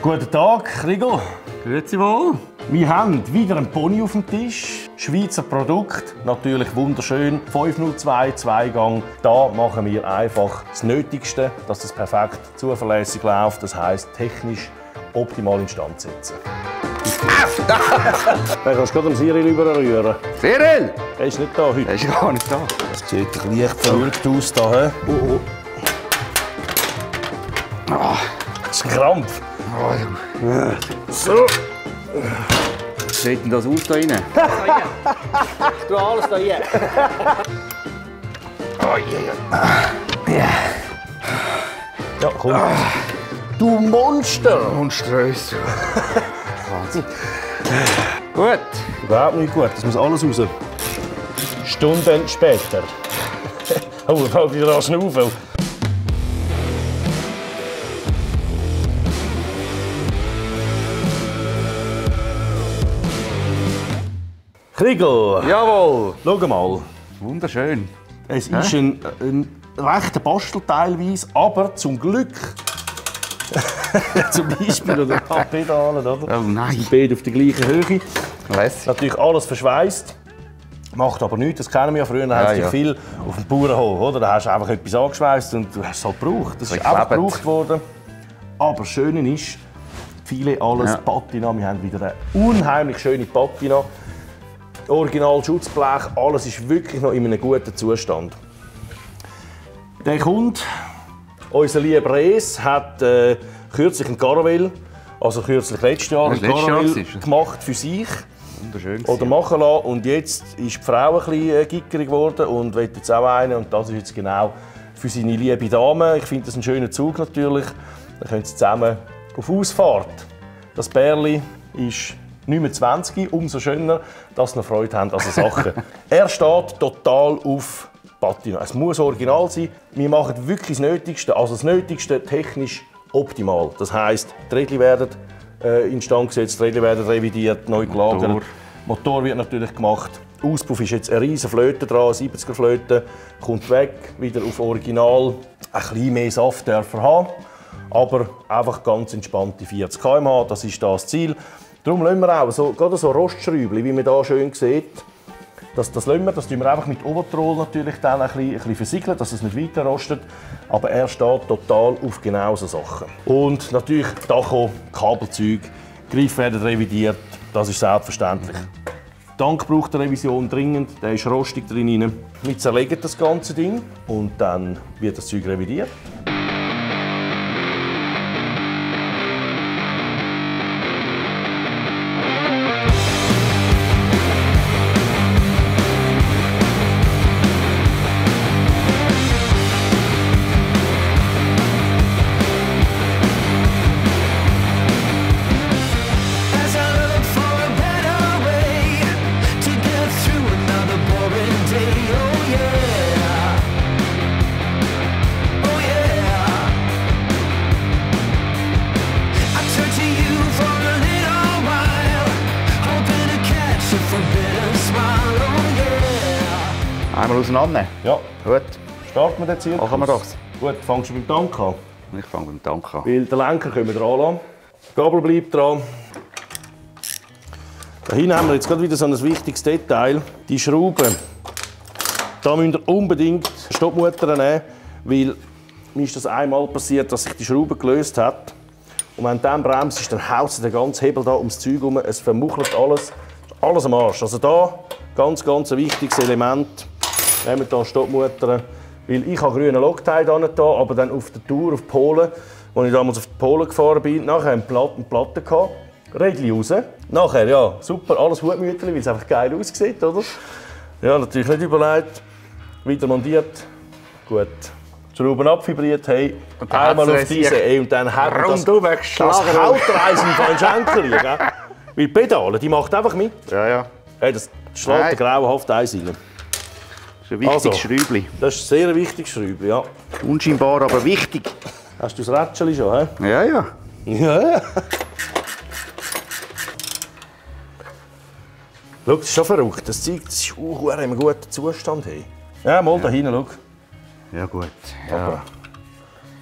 Guten Tag, Kriegel. Grüezi wohl. Wir haben wieder einen Pony auf dem Tisch. Schweizer Produkt, natürlich wunderschön. 502 Zweigang. Da machen wir einfach das Nötigste, dass das perfekt zuverlässig läuft. Das heisst, technisch optimal instand setzen. Dann kannst du gerade am Cyril rüberrühren. Cyril! Er ist nicht da heute. Er ist gar nicht da. Das sieht ein bisschen leicht verwirrt aus da. He? Oh. Das ist ein Krampf. So. Was sieht denn das aus da rein? Ich tue alles da rein. Ja, komm. Du Monster! Monströs. Wahnsinn. Gut. Überhaupt nicht gut, das muss alles raus. Stunden später. Oh, ich habe wieder an Schnaufen. Kriegel! Jawohl. Schau mal. Wunderschön. Es ist ein rechter Bastel teilweise, aber zum Glück. Zum Beispiel oder Pedalen, oder? Oh nein. Beide auf der gleichen Höhe. Lässig. Natürlich alles verschweißt. Macht aber nichts, das kennen wir ja früher. Da hat sich viel auf dem Bauernhof, oder? Da hast du einfach etwas angeschweißt und du hast es halt gebraucht. Das ist einfach gebraucht worden. Aber das Schöne ist, viele alles Patina. Wir haben wieder eine unheimlich schöne Patina. Original Schutzblech, alles ist wirklich noch in einem guten Zustand. Der Kunde, unser lieber Rees, hat kürzlich ein Caravelle, also kürzlich letztes Jahr ein Caravelle gemacht für sich. Wunderschön. Oder machen lassen. Und jetzt ist die Frau ein bisschen gickerig geworden und will jetzt auch einen. Und das ist jetzt genau für seine liebe Dame. Ich finde das ein schöner Zug natürlich. Dann können sie zusammen auf Ausfahrt. Das Bärli ist nicht mehr 20, umso schöner, dass sie noch Freude haben an so Sachen. Er steht total auf Patina. Es muss original sein. Wir machen wirklich das Nötigste, also das Nötigste technisch optimal. Das heisst, die Räder werden instand gesetzt, die Räder werden revidiert, neu gelagert. Motor wird natürlich gemacht. Auspuff ist jetzt eine riesige Flöte dran, 70er Flöte, kommt weg, wieder auf Original. Ein bisschen mehr Saft dürfen haben, aber einfach ganz entspannte 40 km/h, das ist das Ziel. Darum lassen wir auch gerade so Rostschräubchen, wie man hier schön sieht. Das tun wir einfach mit Obertroll natürlich dann ein bisschen versiegeln, dass es nicht weiter rostet. Aber er steht total auf genau so Sachen. Und natürlich Tacho, Kabelzeug, Griff werden revidiert, das ist selbstverständlich. Tank braucht eine Revision dringend, der ist rostig drin. Wir zerlegen das ganze Ding und dann wird das Zeug revidiert. Einmal auseinander. Ja. Gut. Starten wir den Zirkus? Machen wir das. Gut, fangst du beim Tank an. Ich fange mit dem Tank an. Weil den Lenker können wir dran lassen. Die Gabel bleibt dran. Da hinten haben wir jetzt gerade wieder so ein wichtiges Detail. Die Schrauben. Da müsst ihr unbedingt Stoppmutter nehmen, weil mir ist das einmal passiert, dass sich die Schraube gelöst hat. Und wenn dann bremst ist, dann haut sich der ganze Hebel da ums Zeug herum. Es vermuchelt alles. Alles am Arsch. Also da ganz ein wichtiges Element. Nehmen wir hier Stoppmutter. Weil ich habe grünen Loctite da, aber dann auf der Tour auf Polen, als ich damals auf die Polen gefahren bin, nachher eine Platte gehabt, Rädchen raus. Nachher, ja, super, alles Hutmütterchen, weil es einfach geil aussieht, oder? Ja, natürlich nicht überlegt. Wieder montiert. Gut. Schrauben abfibriert, hey, einmal auf diese, und dann hat man das Hautreisen von Schenkel, gell? Weil die Pedale, die macht einfach mit. Ja. Hey, das schlägt grauenhaft eins rein. Das ist ein wichtiges Schräubchen. Das ist ein sehr wichtiges Schräubchen, ja. Unscheinbar, aber wichtig. Hast du das Rätscheli schon, hä? Ja. Ja. Schau, das ist schon verrückt. Das Zeug ist in einem guten Zustand. Hey. Ja, mal da hinten, schau. Ja gut. Ja. Aber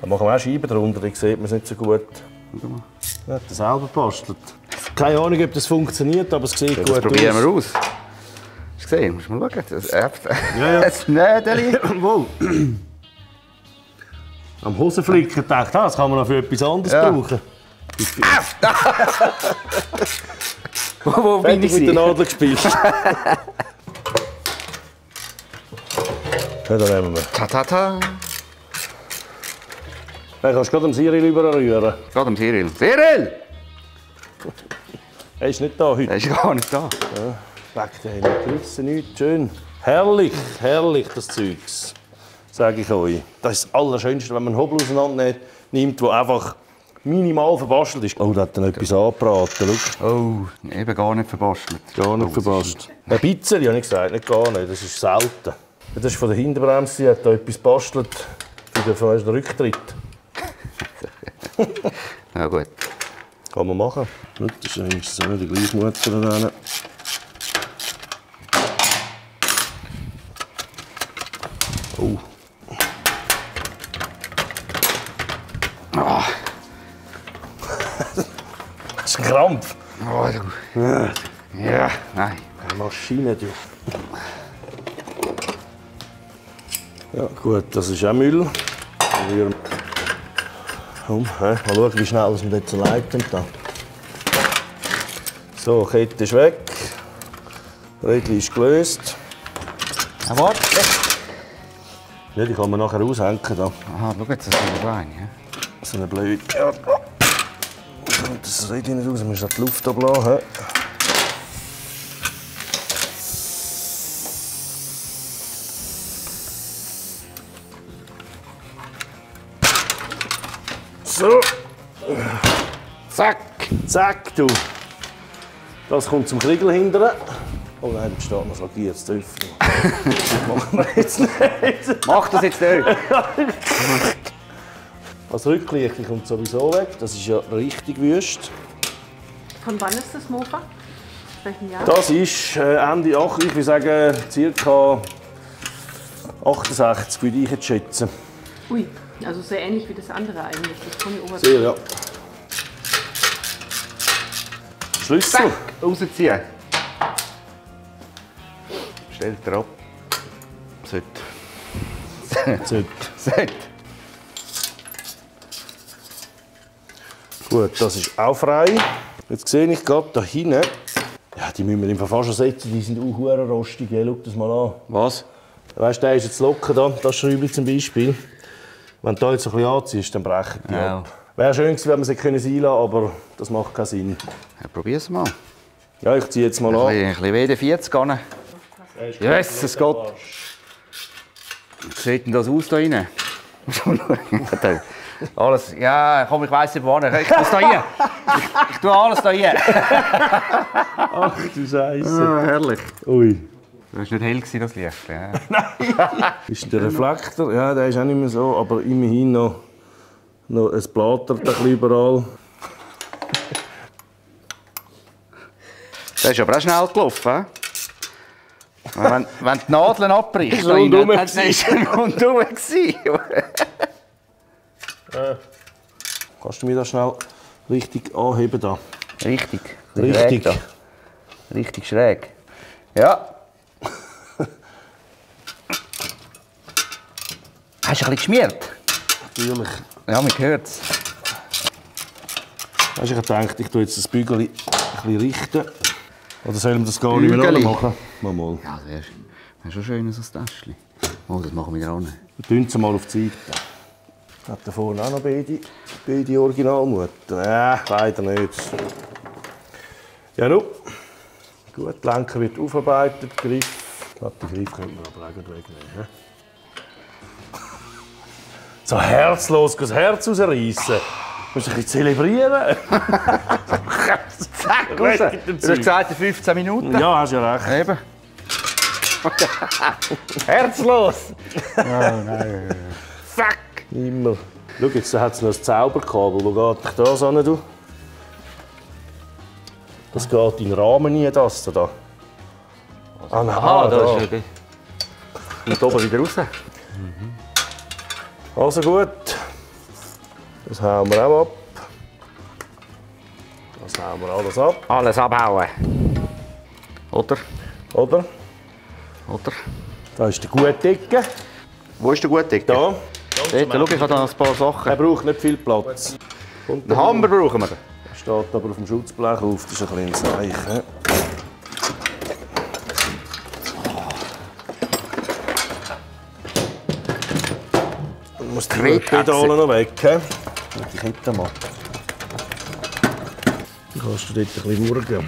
da machen wir auch Scheiben drunter, die sieht man nicht so gut. Schau mal. Er hat das selber gebastelt. Keine Ahnung, ob das funktioniert, aber es sieht gut aus. Das probieren wir aus. Hast du gesehen? Musst du mal schauen. Das Das Nädeli. Wohl. Am Hosenflicken gedacht, das kann man noch für etwas anderes brauchen. Wo bin ich mit der Nadel gespielt? Ja, da nehmen wir. Ta-ta-ta. Dann kannst du gerade am Cyril rüberrühren. Gerade am Cyril. Cyril! Er ist nicht da heute. Er ist gar nicht da. Ja, weg, der hat nicht gerissen, nichts. Schön. Herrlich, herrlich, das Zeugs. Sage ich euch. Das ist das Allerschönste, wenn man einen Hobel auseinander nimmt, der einfach minimal verbastelt ist. Oh, da hat er noch etwas angebraten. Schau. Oh, eben gar nicht verbastelt. Gar nicht verbastelt. Ein bisschen, habe ich gesagt, nicht gar nicht. Das ist selten. Das ist von der Hinterbremse, sie hat da etwas gebastelt für den Rücktritt. Ja gut. Kann man machen. Gut, das ist eigentlich so die gleiche Mutter da. Oh. Ah. Das ist ein Krampf. Oh, du. Ja, nein. Eine Maschine, du. Ja, gut, das ist auch Müll. Mal schauen, wie schnell wir dort so leiten. So, die Kette ist weg. Das Rädchen ist gelöst. Ja, warte. Ja, die kann man nachher aushängen. Da. Aha, schau jetzt, das ist ein Bein. Ja? So eine blöde. Ja. Kommt das Rädchen nicht raus, man muss noch die Luft ablassen. So. Zack. Zack, du. Das kommt zum Kriegel hinterher. Oh nein, da steht noch lackiertes Töpfchen. Das machen wir jetzt nicht. Mach das jetzt nicht. Das Rücklicht kommt sowieso weg. Das ist ja richtig wüst. Von wann ist das Mofa? Welchen Jahr? Das ist Ende 8, ich würde sagen ca. 68, würde ich jetzt schätzen. Ui, also sehr ähnlich wie das andere eigentlich. Das Pony-Oberteil. Sehr, ja. Schlüssel. Rausziehen. Stellt er ab. Sollte. Sollte. Gut, das ist auch frei. Jetzt sehe ich gerade da hinten. Ja, die müssen wir im Verfahren schon setzen, die sind auch verdammt rostig. Schau das mal an. Was? Weißt du, der ist jetzt locker da, das Schräubchen zum Beispiel. Wenn du da jetzt ein bisschen anziehst, dann brechen die ab. Wäre schön gewesen, wenn wir sie einlassen können, aber das macht keinen Sinn. Ja, probier's mal. Ja, ich ziehe jetzt mal an. Ein bisschen WD-40 an. Jesus Gott. Wie sieht denn das aus da rein? Alles, ja, komm, ich weiss nicht, wo. Ich muss da rein. Ich tue alles da rein. Ach du Scheiße. Ah, herrlich. Ui. Das war nicht hell, das Licht. Ja. Nein. Ist der Reflektor? Ja, der ist auch nicht mehr so, aber immerhin noch es blättert ein bisschen überall. Der ist aber auch schnell gelaufen. Wenn die Nadeln abbricht, Ist rundum dann ist er rundum. Kannst du mir das schnell richtig anheben da? Richtig. Richtig. Schräg da. Richtig schräg. Ja. Hast du ein bisschen geschmiert? Natürlich. Ja, man hört es. Weißt, ich habe gedacht, ich tue jetzt das Bügel ein bisschen richten. Oder sollen wir das gar nicht mehr machen? Mal. Ja, das wäre schon schön, so ein Täschchen. Oh, das machen wir gerade nicht. Wir tun es mal auf die Seite. Hat da vorne auch noch beide Originalmutter? Ja, leider nicht. Ja, nun. Gut, der Lenker wird aufarbeitet, Griff. Ich glaube, den Griff könnte man aber auch gut wegnehmen. So herzlos das Herz rausreißen. Du musst ein bisschen zelebrieren. Zack, raus. Du hast gesagt, 15 Minuten. Ja, hast ja recht. Eben. Herzlos. Oh, nein. Zack. Immer. Schau, jetzt hat es noch ein Zauberkabel. Wo geht das hin? Du? Das geht in den Rahmen rein, das da. Ah, nein, Aha, da. das ist ja. Und oben wieder raus. Also gut. Das hauen wir auch ab. Das hauen wir alles ab. Alles abhauen. Oder? Oder? Oder? Da ist der gute Dicke. Wo ist der gute Dicke? Da. Dort, schau, ich habe da ein paar Sachen. Er braucht nicht viel Platz. Einen Hammer brauchen wir. Steht aber auf dem Schutzblech auf, das ist ein kleines Zeichen. Du musst die Pedale noch weg. Die Kette mal. Dann kannst du dort ein bisschen wurgen.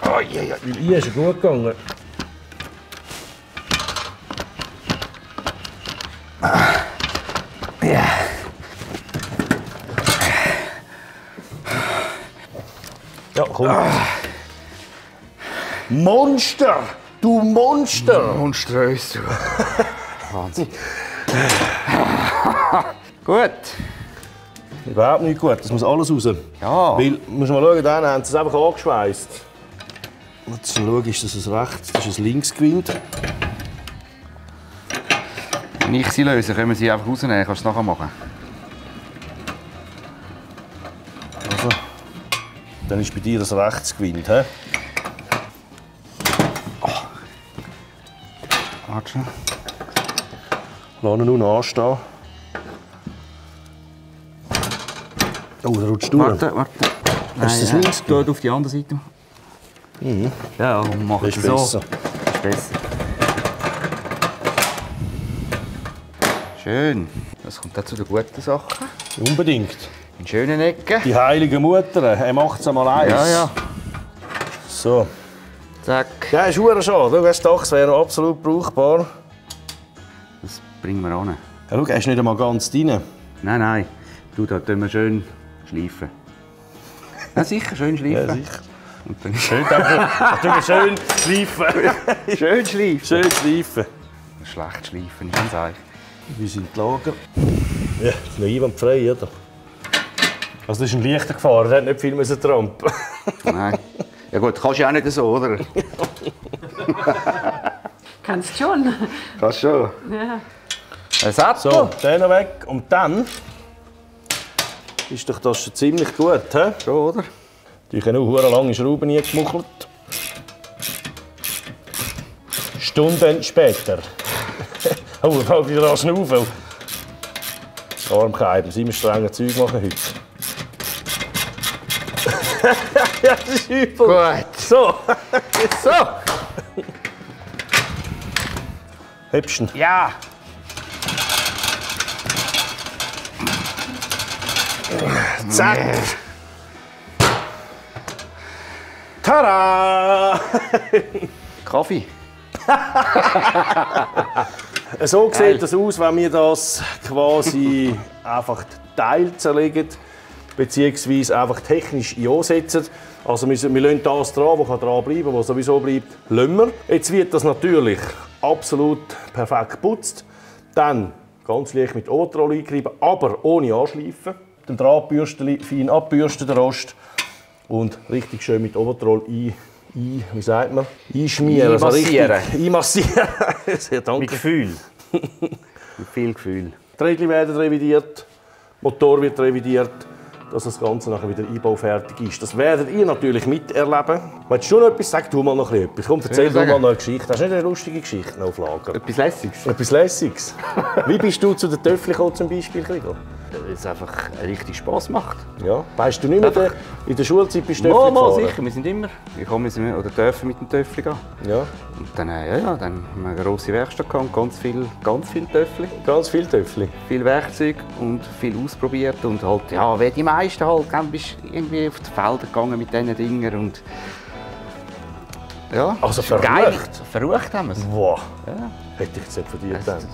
Weil hier ist er gut gegangen. Ja, komm. Monster! Du Monster! Monströs, du. Wahnsinn. Gut. Überhaupt nicht gut, das muss alles raus. Ja. Weil, musst du mal schauen, dann haben sie es einfach angeschweißt. Jetzt schau, ist das ein rechts, das ist ein links gewinnt. Wenn ich sie löse, können wir sie einfach rausnehmen. Kannst du es nachher machen? Also, dann ist bei dir das rechts gewinnt. He? Warte schon. Lass ihn nun anstehen. Oh, da rutscht du. Warte. Ist das links? Dort auf die andere Seite. Ja, mach Das es ist so. besser. Das ist besser. Schön. Das kommt auch zu den guten Sachen. Unbedingt. In schönen Ecken. Die heilige Mutter, er macht es einmal eins. Ja. So. Zack. Ja, ist verdammt schade. Schau, das Dach wäre noch absolut brauchbar. Das bringen wir an. Ja, schau, er ist nicht einmal ganz drin. Nein. Du, da tun wir schön schleifen. Ja, sicher, schön schleifen. Ja, sicher. Und dann Schön, da tun wir schön schleifen. schön schleifen. Schön schleifen. Schlecht schleifen ist ganz ehrlich. Wie sind die Lager? Ja, ist noch einwandfrei, oder? Also, das ist ein leichter gefahren, der hat nicht viel müssen trampen. Nein. Ja gut, kannst du ja auch nicht so, oder? Kannst schon. Kannst schon. Ja. Ein Sattel. So, den noch weg. Und dann ist doch das schon ziemlich gut. He? Schon, oder? Ich habe noch lange Schrauben eingemuchelt. Stunden später. Oh, ich habe wieder an Schnaufen. Armkeiben, sind wir strenge Zeug machen heute. Ja, das ist übel. Gut. So, So. Hübschen. Ja. Zack. Tada! Kaffee. So Geil. sieht das aus, wenn wir das quasi einfach Teil zerlegen, beziehungsweise einfach technisch einsetzen. Also wir lassen das dran, das dran bleiben kann, was sowieso bleibt, lassen wir. Jetzt wird das natürlich absolut perfekt geputzt. Dann ganz leicht mit Overall einkriegen, aber ohne anschleifen. Den Drahtbürstchen fein abbürsten, den Rost. Und richtig schön mit Overall wie sagt man? Einschmieren. Einmassieren. Also richtig einmassieren. Sehr danke. Mit Gefühl. Mit viel Gefühl. Die Räder werden revidiert, der Motor wird revidiert, dass das Ganze nachher wieder einbaufertig ist. Das werdet ihr natürlich miterleben. Willst du noch etwas sagen? Tu mal noch etwas. Komm, erzähl ich du mal sagen? noch eine Geschichte. Hast du nicht eine lustige Geschichte noch auf Lager? Etwas Lässiges. Etwas Lässiges. Wie bist du zu den Töffel gekommen, zum Beispiel, Krigo? Weil es einfach richtig Spass macht. Ja. Weißt du nicht mehr, in der Schulzeit bist du Töffel Mal gefahren? sicher, wir sind immer. Wir dürfen mit dem Töffel gehen. Ja. Und dann, dann haben wir eine grosse Werkstatt gehabt, und ganz viel Töffel. Ganz viele Töffel. Viel Werkzeug und viel ausprobiert. Und halt, ja, wie die meisten halt, bist du irgendwie auf die Felder gegangen mit diesen Dingen. Und ja, Also das ist verrucht? geil. Verrucht haben wir es. Wow. Ja. Hätte ich jetzt nicht von dir Es- gedacht.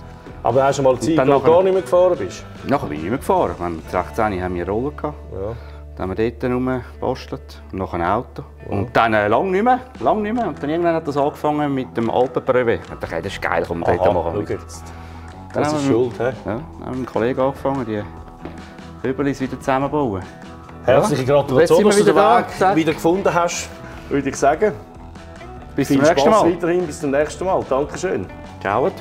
Aber hast du mal Zeit, dann wo du nachher- gar nicht mehr gefahren bist? Nachher bin ich immer gefahren. Mit 16 haben wir eine Rolle gehabt. Ja. Dann haben wir dort rumgebastelt, und noch ein Auto. Und dann lang nicht mehr. Und dann irgendwann hat das angefangen mit dem Alpenbrevet. Ich dachte, das ist geil, komm, dort Aha, machen wir schau mit. jetzt. Dann Das haben ist wir- schuld, hä? Ja, dann haben wir mit einem Kollegen angefangen, die Hübelis wieder zusammenbauen. Herzliche Jetzt Gratulation, sind wir dass du den wieder da, Weg zack. wieder gefunden hast, würde ich sagen. Bis Viel zum nächsten Spaß Mal. weiterhin, bis zum nächsten Mal. Dankeschön. Ciao.